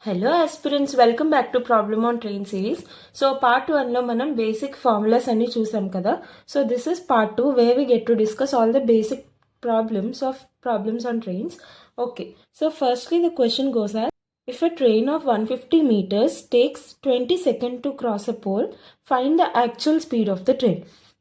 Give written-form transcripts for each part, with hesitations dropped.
Hello aspirants, welcome back to Problem on Train series. So part 1 లో మనం basic formulas అన్ని చూసాం కదా. So this is part 2 where we get to discuss all the basic problems on trains. Okay, so firstly the question goes as, if a train of 150 meters takes 20 seconds to cross a pole, find the actual speed of the train.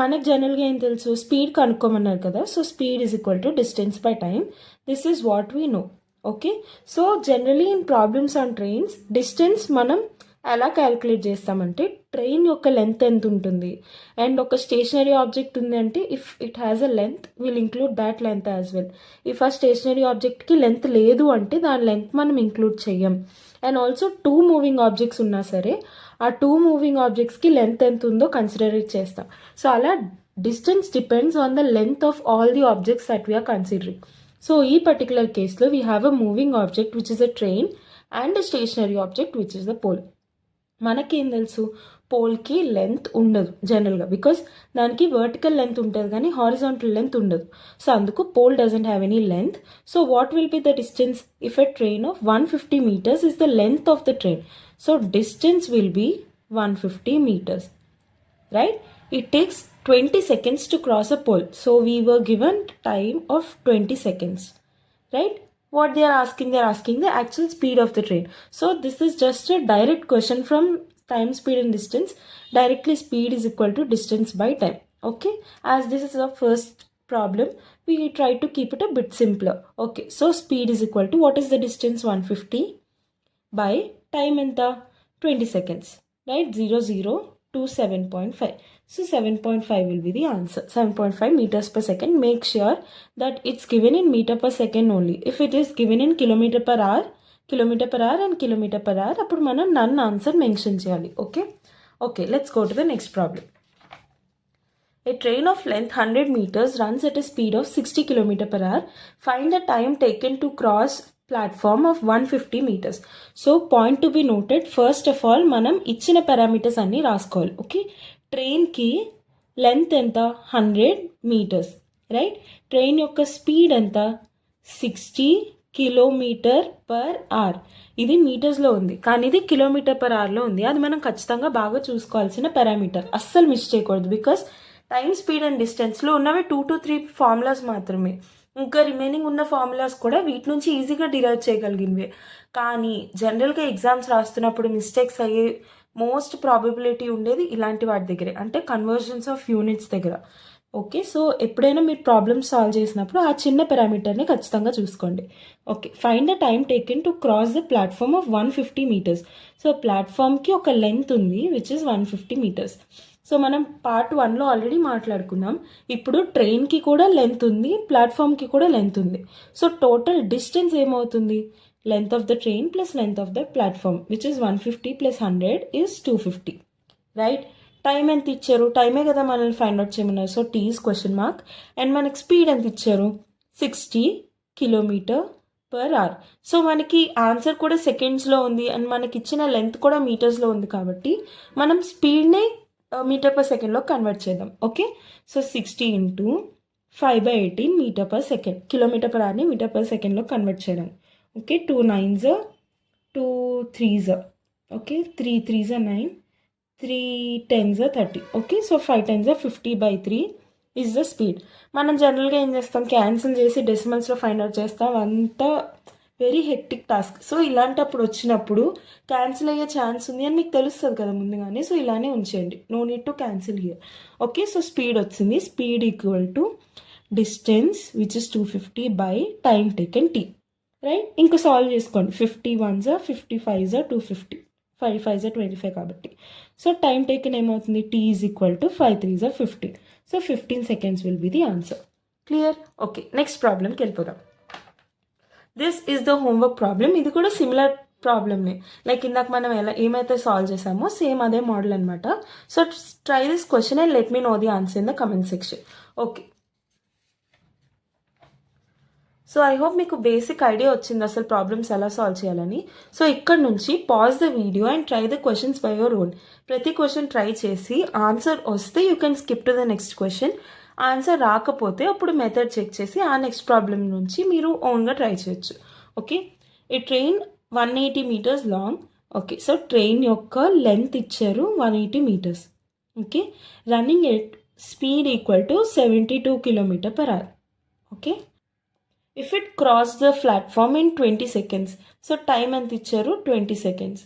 మనకు జనరల్గా ఏం తెలుసు, speed కనుక్కోమన్నారు కదా. So speed is equal to distance by time. This is what we know. Okay, so generally in problems on trains distance మనం ఎలా calculate చేస్తామంటే train యొక్క length ఎంత ఉంటుంది అండ్ ఒక స్టేషనరీ ఆబ్జెక్ట్ ఉంది అంటే if it has a length will include that length as well. If ఆ స్టేషనరీ ఆబ్జెక్ట్కి లెంత్ లేదు అంటే దాని లెంత్ మనం ఇంక్లూడ్ చెయ్యం. అండ్ ఆల్సో 2 మూవింగ్ ఆబ్జెక్ట్స్ ఉన్నా సరే ఆ 2 మూవింగ్ ఆబ్జెక్ట్స్కి లెంత్ ఎంత ఉందో కన్సిడర్ చేస్తాం. సో అలా distance depends on the length of all the objects that we are considering. So ఈ పర్టికులర్ కేసులో we have a moving object which is a train and a stationary object which is the pole. మనకేం తెలుసు, పోల్కి length ఉండదు జనరల్గా, because దానికి vertical length ఉంటుంది కానీ horizontal length ఉండదు. సో అందుకు pole doesn't have any length. So what will be the distance if a train of 150 meters is the length of the train? So distance will be 150 meters, right? It takes 20 seconds to cross a pole. So we were given time of 20 seconds, right? What they are asking the actual speed of the train. So this is just a direct question from time, speed and distance. Directly speed is equal to distance by time. Okay, as this is our first problem, we try to keep it a bit simpler. Okay, so speed is equal to, what is the distance? 150 by time enta 20 seconds, right? 0 to 7.5. So 7.5 will be the answer. 7.5 meters per second. Make sure that it's given in meter per second only. If it is given in kilometer per hour and kilometer per hour, appudu manam none answer mention cheyali. Okay, let's go to the next problem. A train of length 100 meters runs at a speed of 60 km per hour. Find the time taken to cross platform of 150 meters. So point to be noted, first of all మనం ఇచ్చిన parameters అన్ని రాసుకోవాలి. Okay, ట్రైన్కి length ఎంత? 100 meters, right? Train యొక్క speed ఎంత? 60 km/h. ఇది మీటర్స్లో ఉంది కానీ ఇది కిలోమీటర్ పర్ అవర్లో ఉంది. అది మనం ఖచ్చితంగా బాగా చూసుకోవాల్సిన పారామీటర్, అస్సలు మిస్ చేయకూడదు. బికాస్ టైమ్, స్పీడ్ అండ్ డిస్టెన్స్లో ఉన్నవి 2 to 3 ఫార్ములాస్ మాత్రమే. ఇంకా రిమైనింగ్ ఉన్న ఫార్ములాస్ కూడా వీటి నుంచి ఈజీగా డిరైవ్ చేయగలిగినవే. కానీ జనరల్గా ఎగ్జామ్స్ రాస్తున్నప్పుడు మిస్టేక్స్ అయ్యే మోస్ట్ ప్రాబబిలిటీ ఉండేది ఇలాంటి వాటి దగ్గరే, అంటే కన్వర్జన్స్ ఆఫ్ యూనిట్స్ దగ్గర. ఓకే, సో ఎప్పుడైనా మీరు ప్రాబ్లమ్స్ సాల్వ్ చేసినప్పుడు ఆ చిన్న పారామీటర్ని ఖచ్చితంగా చూసుకోండి. Okay, find the time taken to cross the platform of 150 meters. So ప్లాట్ఫామ్కి ఒక లెంత్ ఉంది విచ్ ఇస్ 150 meters. సో మనం పార్ట్ 1లో ఆల్రెడీ మాట్లాడుకున్నాం. ఇప్పుడు ట్రైన్కి కూడా లెంత్ ఉంది, ప్లాట్ఫామ్కి కూడా లెంత్ ఉంది. సో టోటల్ డిస్టెన్స్ ఏమవుతుంది? Length of the train plus length of the platform which is 150 + 100 is 250, right? Time ఎంత ఇచ్చారు? టైమే కదా మనల్ని ఫైండ్ అవుట్ చేయమన్నారు. So T is question mark. And మనకి స్పీడ్ ఎంత ఇచ్చారు? 60 km/h. సో మనకి ఆన్సర్ కూడా సెకండ్స్లో ఉంది అండ్ మనకి ఇచ్చిన లెంత్ కూడా మీటర్స్లో ఉంది కాబట్టి మనం స్పీడ్నే మీటర్ పర్ సెకండ్లో కన్వర్ట్ చేద్దాం. Okay, so 60 × 5/18 metre per second. Kilometer per అవర్ని మీటర్ పర్ సెకండ్లో కన్వర్ట్ చేయడం. Okay, 2 9s 2 3s, okay, 3 3s 9, 3 10s 30. Okay, so 5 10s 50/3 is the speed. మనం జనరల్గా ఏం చేస్తాం, క్యాన్సిల్ చేసి డెసిమల్స్లో ఫైండ్ అవుట్ చేస్తాం. అంతా వెరీ హెక్టిక్ టాస్క్. సో ఇలాంటప్పుడు వచ్చినప్పుడు క్యాన్సిల్ అయ్యే ఛాన్స్ ఉంది అని మీకు తెలుస్తుంది కదా ముందుగానే. సో ఇలానే ఉంచేయండి, no need to cancel here. Okay, so speed వచ్చింది. Speed equal to distance which is 250 by time taken T, right? ఇంకా సాల్వ్ చేసుకోండి. 50 1s 55s 250, 5 5s 25 కాబట్టి. సో టైం టేకెన్ ఏమవుతుంది? T is equal to 5 3s 15. So 15 seconds will be the answer. Clear? Okay, next ప్రాబ్లంకి వెళ్ళిపోదాం. This is the homework problem. ఇది కూడా similar ప్రాబ్లమ్నే, like ఇందాక మనం ఏమైతే సాల్వ్ చేసామో సేమ్ అదే మోడల్ అనమాట. So try this question and let me know the answer in the comment section. Okay, so I hope మీకు బేసిక్ ఐడియా వచ్చింది అసలు ప్రాబ్లమ్స్ ఎలా సాల్వ్ చేయాలని. సో ఇక్కడ నుంచి pause the video and try the questions by your own. ప్రతి question try చేసి answer వస్తే you can skip to the next question. Answer రాకపోతే అప్పుడు మెథడ్ చెక్ చేసి ఆ నెక్స్ట్ ప్రాబ్లం నుంచి మీరు ఓన్గా ట్రై చేయొచ్చు. Okay, a train 180 meters long. Okay, so train యొక్క లెంత్ ఇచ్చారు 180 meters. Okay, running at speed equal to 72 km/h. Okay, if it cross the platform in 20 seconds. So time ఎంత ఇచ్చారు 20 seconds.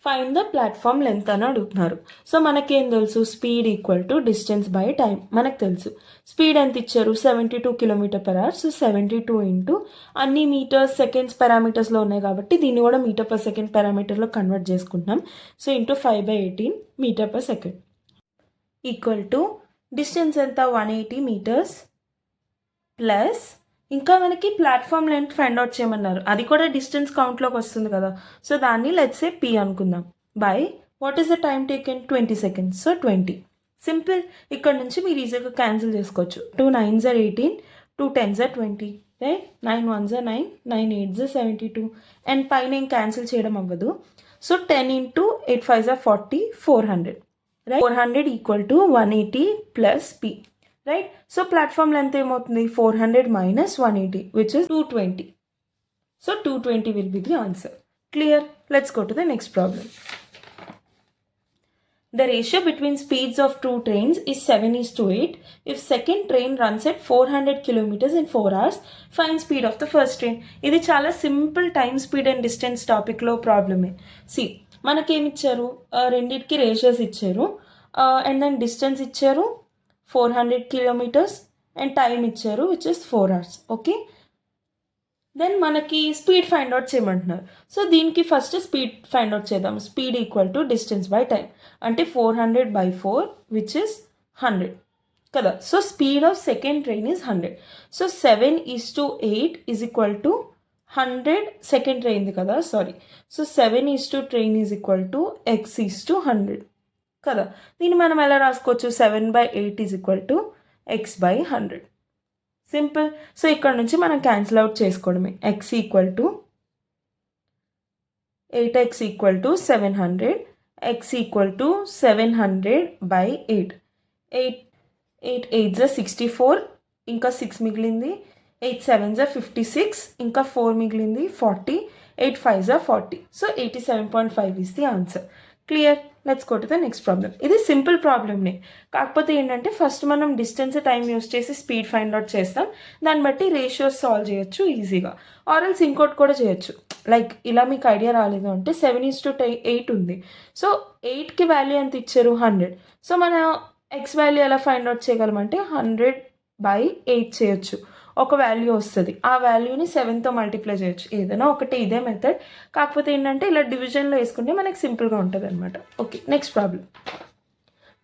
Find the platform length అని అడుగుతున్నారు. So మనకేం తెలుసు, speed equal to distance by time మనకు తెలుసు. Speed ఎంత ఇచ్చారు 72 km/h. సో 72 ఇంటూ అన్ని మీటర్స్ సెకండ్స్ పారామీటర్స్లో ఉన్నాయి కాబట్టి దీన్ని కూడా మీటర్ పర్ సెకండ్ పారామీటర్లో కన్వర్ట్ చేసుకుంటున్నాం. So into 5/18 metre per second equal to distance ఎంత 180 meters ప్లస్ ఇంకా మనకి ప్లాట్ఫామ్ లెంత్ ఫైండ్ అవుట్ చేయమన్నారు. అది కూడా డిస్టెన్స్ కౌంట్లోకి వస్తుంది కదా. సో దాన్ని లెట్స్ సే పీ అనుకుందాం. By what is the time taken 20 seconds. So 20. Simple. ఇక్కడ నుంచి మీరు ఈజీగా క్యాన్సిల్ చేసుకోవచ్చు. 2 9s are 18, 2 10s are 20, right. 9 1s are 9, 9 8s are 72 and పైన ఏం క్యాన్సిల్ చేయడం అవ్వదు. So 10 into 8 5s are 40, 400, right. 400 equal to 180 plus P, right? So platform length ఏమవుతుంది 400 minus 180 which is 220. So 220 will be the answer. Clear? Let's go to the next problem. The ratio between speeds of two trains is 7:8. If second train runs at 400 kilometers in 4 hours, find speed of the first train. ఇది చాలా simple time speed and distance టాపిక్లో ప్రాబ్లమే. C మనకేమి ఇచ్చారు, రెండింటికి ratios ఇచ్చారు and then distance ఇచ్చారు 400 kilometers and time ఇచ్చారు which is 4 hours. Okay, then మనకి స్పీడ్ ఫైండ్ అవుట్ చేయమంటున్నారు. సో దీనికి ఫస్ట్ స్పీడ్ ఫైండ్ అవుట్ చేద్దాం. Speed equal to distance by time అంటే 400/4 విచ్ ఇస్ 100 కదా. So speed of second train is 100. So 7:8 is equal to 100 second ట్రైన్ది కదా, sorry. So 7 train is equal to x:100 కదా. దీన్ని మనం ఎలా రాసుకోవచ్చు, 7/8 is equal to x/100. Simple. So ఇక్కడ నుంచి మనం క్యాన్సిల్ అవుట్ చేసుకోవడమే. x equal to 8x equal to 700, x equal to 700/8. 8 8s are 64, ఇంకా 6 మిగిలింది. 8 7s are 56, ఇంకా 4 మిగిలింది 40. 8 5s are 40. So 87.5 is the answer. Clear? Let's go to the next problem. ఇది simple ప్రాబ్లమ్నే, కాకపోతే ఏంటంటే ఫస్ట్ మనం డిస్టెన్స్ టైం యూస్ చేసి speed find out చేస్తాం. దాన్ని బట్టి రేషియోస్ సాల్వ్ చేయొచ్చు ఈజీగా. ఆర్ఎల్స్ ఇంకోటి కూడా చేయొచ్చు. లైక్ ఇలా మీకు ఐడియా రాలేదు అంటే 7:8 ఉంది. సో 8కి వాల్యూ ఎంత ఇచ్చారు 100. సో మన ఎక్స్ వాల్యూ ఎలా ఫైండ్ అవుట్ చేయగలమంటే 100/8 చేయొచ్చు. ఒక వాల్యూ వస్తుంది, ఆ వాల్యూని 7తో మల్టిప్లై చేయొచ్చు. ఏదైనా ఒకటి ఇదే మెథడ్, కాకపోతే ఏంటంటే ఇలా డివిజన్లో వేసుకుంటే మనకి సింపుల్గా ఉంటుంది అనమాట. Okay, next problem.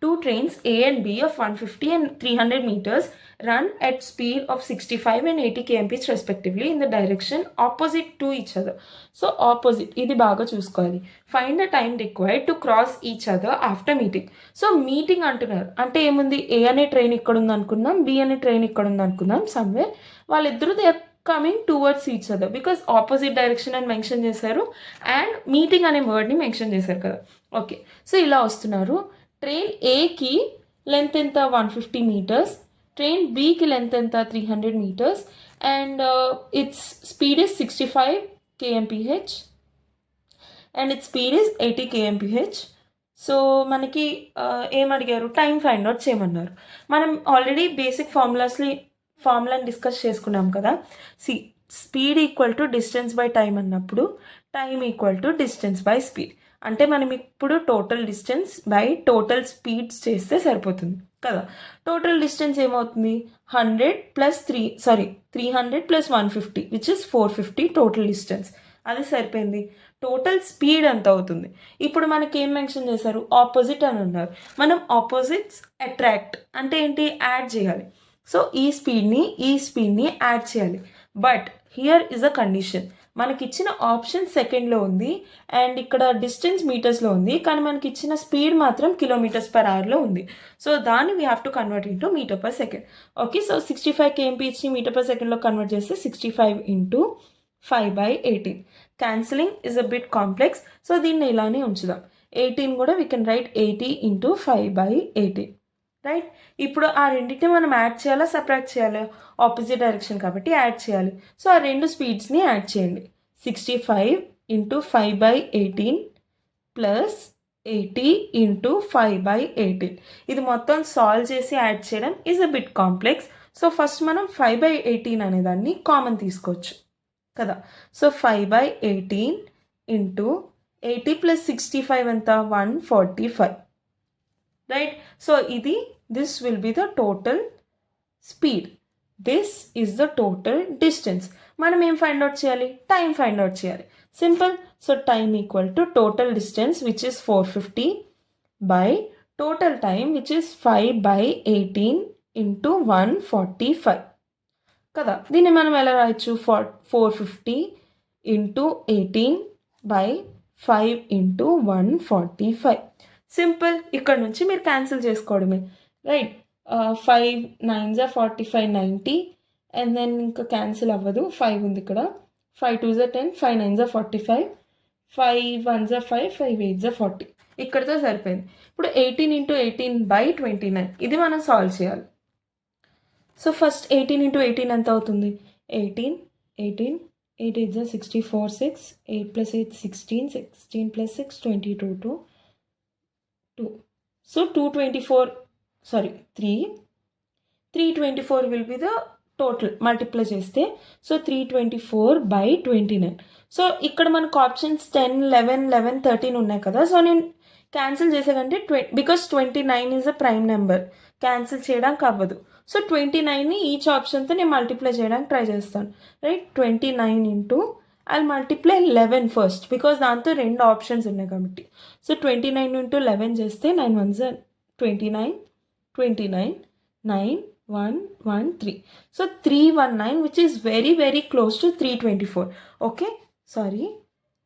2 trains A and B of 150 and 300 meters run at speed of 65 and 80 kmph respectively in the direction opposite to each other. So opposite, ఇది బాగా చూసుకోవాలి. Find the time required to cross each other after meeting. So meeting అంటున్నారు అంటే ఏముంది, ఏ అనే train ఇక్కడ ఉంది అనుకుందాం, బి అనే ట్రైన్ ఇక్కడ ఉంది అనుకుందాం. సమ్వేర్ వాళ్ళిద్దరూ they are coming towards each other because opposite direction అని మెన్షన్ చేశారు అండ్ మీటింగ్ అనే వర్డ్ని మెన్షన్ చేశారు కదా. ఓకే, సో ఇలా వస్తున్నారు. ట్రైన్ ఏకి లెంత్ ఎంత 150 meters, ట్రైన్ బికి లెంత్ ఎంత 300 meters and it's speed is 65 kmph and it's speed is 80 kmph. So మనకి ఏం అడిగారు, టైం ఫైండ్ అవుట్ చేయమన్నారు. మనం ఆల్రెడీ బేసిక్ ఫార్ములాని డిస్కస్ చేసుకున్నాం కదా. Speed equal to distance by time అన్నప్పుడు time equal to distance by speed. అంటే మనం ఇప్పుడు total distance by total speeds చేస్తే సరిపోతుంది కదా. టోటల్ డిస్టెన్స్ ఏమవుతుంది 300 + 150 విచ్ ఇస్ 450 టోటల్ డిస్టెన్స్. అది సరిపోయింది. టోటల్ స్పీడ్ ఎంత అవుతుంది. ఇప్పుడు మనకి ఏం మెన్షన్ చేశారు, ఆపోజిట్ అని అన్నారు. మనం ఆపోజిట్స్ అట్రాక్ట్ అంటే ఏంటి, యాడ్ చేయాలి. సో ఈ స్పీడ్ని యాడ్ చేయాలి. But here is a condition. మనకి ఇచ్చిన ఆప్షన్ సెకండ్లో ఉంది అండ్ ఇక్కడ డిస్టెన్స్ మీటర్స్లో ఉంది, కానీ మనకి ఇచ్చిన స్పీడ్ మాత్రం km/hలో ఉంది. సో దాన్ని we have to convert into metre per second. Okay, so 65 kmph metre per సెకండ్లో కన్వర్ట్ చేస్తే 65 into 5/18. Cancelling is a bit complex. So దీన్ని ఇలానే ఉంచుదాం. 18 కూడా we can write 80 into 5/18. Right. ఇప్పుడు ఆ రెండింటిని మనం యాడ్ చేయాలా సబ్ట్రాక్ట్ చేయాలా, ఆపోజిట్ డైరెక్షన్ కాబట్టి యాడ్ చేయాలి. సో ఆ రెండు స్పీడ్స్ని యాడ్ చేయండి. 65 into 5/18 ప్లస్ 80 ఇంటూ 5/18. ఇది మొత్తం సాల్వ్ చేసి యాడ్ చేయడం is a bit complex. So first మనం 5/18 అనేదాన్ని కామన్ తీసుకోవచ్చు కదా. సో 5/18 ఇంటూ 80 ప్లస్ 65 ఎంత 145, రైట్. సో ఇది this will be the total speed. This is the total distance. మనం ఏం ఫైండ్ అవుట్ చేయాలి? టైం ఫైండ్ అవుట్ చేయాలి. Simple. So time equal to total distance which is 450 by total time which is 5/18 into 145 కదా. దీన్ని మనం ఎలా రాయొచ్చు? 450 into 18 by 5 into 145. Simple. ఇక్కడ నుంచి మీరు క్యాన్సిల్ చేసుకోవడమే, right. 5 9s are 45, 90, and then ఇంకా క్యాన్సిల్ అవ్వదు, 5 ఉంది ఇక్కడ. 5 2s are 10, 5 9s are 45, 5 1s are 5, 5 8s are 40. ఇక్కడితో సరిపోయింది. ఇప్పుడు 18 ఇంటూ 18/29 ఇది మనం సాల్వ్ చేయాలి. సో ఫస్ట్ 18 ఇంటూ 18 ఎంత అవుతుంది? 18 18 8 8s are 64, 6 8 plus 8 16, 16 plus 6 22, 2. So 224, sorry 324 will be the total multiply చేస్తే. సో 324/29. సో ఇక్కడ మనకు ఆప్షన్స్ 10 11 11 13 ఉన్నాయి కదా. సో నేను క్యాన్సిల్ చేసేకంటే because 29 is a prime number, cancel చేయడానికి అవ్వదు. సో 29ని ఈచ్ ఆప్షన్తో నేను మల్టిప్లై చేయడానికి ట్రై చేస్తాను, right. 29 into I multiply 11 first because దాంతో 2 ఆప్షన్స్ ఉన్నాయి కాబట్టి. సో 29 ఇంటూ 11 చేస్తే 9 1s are 29, 29 9 1 1 3. So 319 which is very very close to 324. Okay, sorry,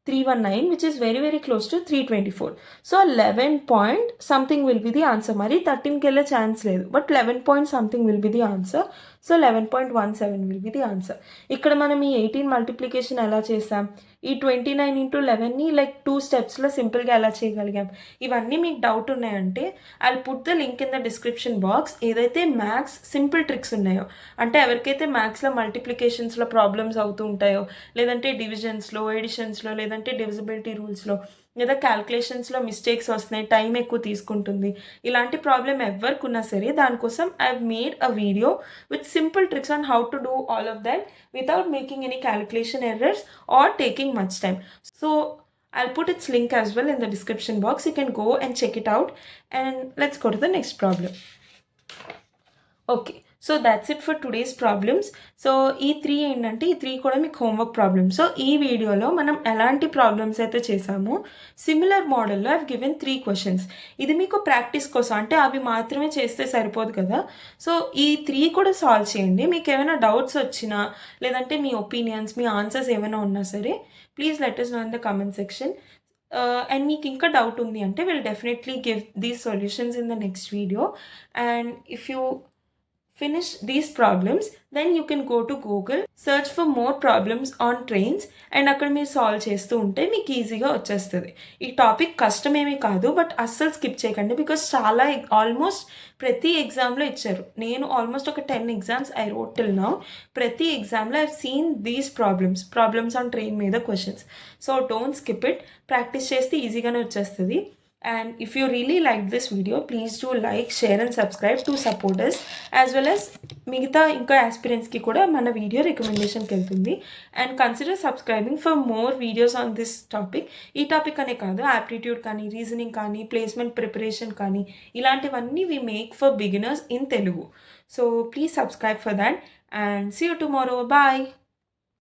319 which is very very close to 324. So 11 point something will be the answer. Mari 13 kella chance ledu, but 11 point something will be the answer. So 11.17 will be the answer. ఇక్కడ మనం ఈ 18 multiplication ఎలా చేసాం? ఈ 29 into 11ని like 2 స్టెప్స్లో సింపుల్గా ఎలా చేయగలిగాం? ఇవన్నీ మీకు డౌట్ ఉన్నాయంటే I put the link in the description box. ఏదైతే మ్యాథ్స్ సింపుల్ ట్రిక్స్ ఉన్నాయో, అంటే ఎవరికైతే మ్యాథ్స్లో మల్టిప్లికేషన్స్లో ప్రాబ్లమ్స్ అవుతూ ఉంటాయో, లేదంటే డివిజన్స్లో, ఎడిషన్స్లో, లేదంటే డివిజిబిలిటీ రూల్స్లో, లేదా క్యాల్కులేషన్స్లో మిస్టేక్స్ వస్తున్నాయి, టైం ఎక్కువ తీసుకుంటుంది, ఇలాంటి ప్రాబ్లం ఎవరికి ఉన్నా సరే దానికోసం I made a video with simple tricks on how to do all of that without making any calculation errors or taking much time. So I'll put its link as well in the description box. You can go and check it out, and let's go to the next problem. Okay, so that's it for today's problems. So ఈ 3 ఏంటంటే ఈ 3 కూడా మీకు homework problems. So ఈ వీడియోలో మనం ఎలాంటి problems అయితే చేసామో సిమిలర్ మోడల్లో ఐవ్ గివెన్ 3 క్వశ్చన్స్. ఇది మీకు ప్రాక్టీస్ కోసం, అంటే అవి మాత్రమే చేస్తే సరిపోదు కదా. సో ఈ 3 కూడా సాల్వ్ చేయండి. మీకు ఏమైనా డౌట్స్ వచ్చినా, లేదంటే మీ ఒపీనియన్స్, మీ ఆన్సర్స్ ఏమైనా ఉన్నా సరే please let us know in the comment section. And మీకు ఇంకా డౌట్ ఉంది అంటే will definitely give these solutions in the next video. And if you finish these problems, then you can go to Google, search for more problems on trains, and అక్కడ మీరు solve చేస్తూ ఉంటే మీకు ఈజీగా వచ్చేస్తుంది. ఈ టాపిక్ కష్టమేమీ కాదు, బట్ అస్సలు స్కిప్ చేయకండి బికాస్ చాలా ఆల్మోస్ట్ ప్రతి ఎగ్జామ్లో ఇచ్చారు. నేను ఆల్మోస్ట్ ఒక 10 exams I wrote till now. ప్రతి ఎగ్జామ్లో I've seen these problems on train మీద క్వశ్చన్స్. So don't skip it. Practice చేస్తే ఈజీగానే వచ్చేస్తుంది. And if you really like this video, please do like, share and subscribe to support us, as well as మిగతా ఇంకా ఆస్పిరెంట్స్కి కూడా మన వీడియో రికమెండేషన్కి వెళ్తుంది. And consider subscribing for more videos on this topic. ఈ topic అనే కాదు, యాప్టిట్యూడ్ కానీ, reasoning కానీ, ప్లేస్మెంట్ ప్రిపరేషన్ కానీ, ఇలాంటివన్నీ we make for beginners in Telugu. So please subscribe for that and see you tomorrow. Bye.